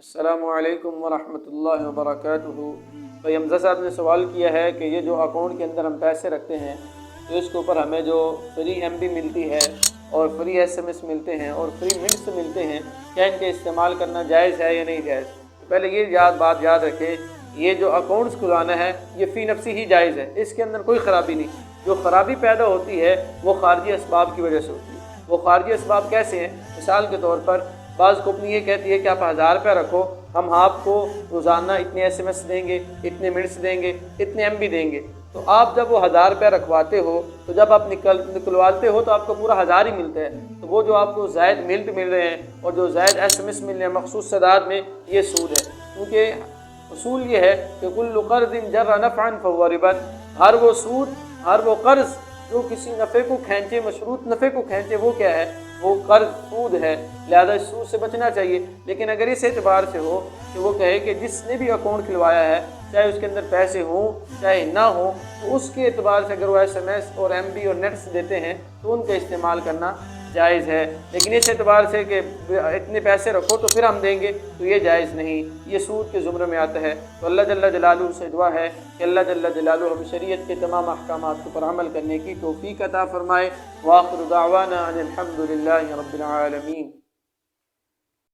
السلام علیکم ورحمۃ اللہ وبرکاتہ۔ تو حمزہ صاحب نے سوال کیا ہے کہ یہ جو اکاؤنٹ کے اندر ہم پیسے رکھتے ہیں تو اس کے اوپر ہمیں جو فری ایم بی ملتی ہے اور فری ایس ایم ایس ملتے ہیں اور فری منٹس ملتے ہیں، کیا ان کے استعمال کرنا جائز ہے یا نہیں جائز؟ پہلے یہ بات یاد رکھیں، یہ جو اکاؤنٹس کھلانا ہے یہ فی نفسی ہی جائز ہے، اس کے اندر کوئی خرابی نہیں۔ جو خرابی پیدا ہوتی ہے وہ خارجی اسباب کی وجہ سے ہوتی ہے۔ وہ خارجی اسباب کیسے ہیں؟ مثال کے طور پر بعض کمپنی یہ کہتی ہے کہ آپ 1000 روپیہ رکھو، ہم آپ کو روزانہ اتنے ایس ایم ایس دیں گے، اتنے منٹس دیں گے، اتنے ایم بی دیں گے۔ تو آپ جب وہ 1000 روپیہ رکھواتے ہو تو جب آپ نکلواتے ہو تو آپ کو پورا 1000 ہی ملتا ہے۔ تو وہ جو آپ کو زائد منٹ مل رہے ہیں اور جو زائد ایس ایم ایس مل رہے ہیں مخصوص تعداد میں، یہ سود ہے۔ کیونکہ اصول یہ ہے کہ کل قرض جر نفعا فهو ربا، ہر وہ سود، ہر وہ قرض جو کسی نفع کو کھینچے، مشروط نفع کو کھینچے، وہ کیا ہے؟ وہ قرض سود ہے، لہذا اس سود سے بچنا چاہیے۔ لیکن اگر اس اعتبار سے ہو کہ وہ کہے کہ جس نے بھی اکاؤنٹ کھلوایا ہے، چاہے اس کے اندر پیسے ہوں چاہے نہ ہوں، تو اس کے اعتبار سے اگر وہ ایس ایم ایس اور ایم بی اور نیٹس دیتے ہیں تو ان کا استعمال کرنا جائز ہے۔ لیکن اس اعتبار سے کہ اتنے پیسے رکھو تو پھر ہم دیں گے، تو یہ جائز نہیں، یہ سود کے زمرے میں آتا ہے۔ تو اللہ جل جلالہ سے دعا ہے کہ اللہ جل جلالہ ہم شریعت کے تمام احکامات پر عمل کرنے کی توفیق عطا فرمائے۔ وآخر دعوانا ان الحمد للہ رب العالمین۔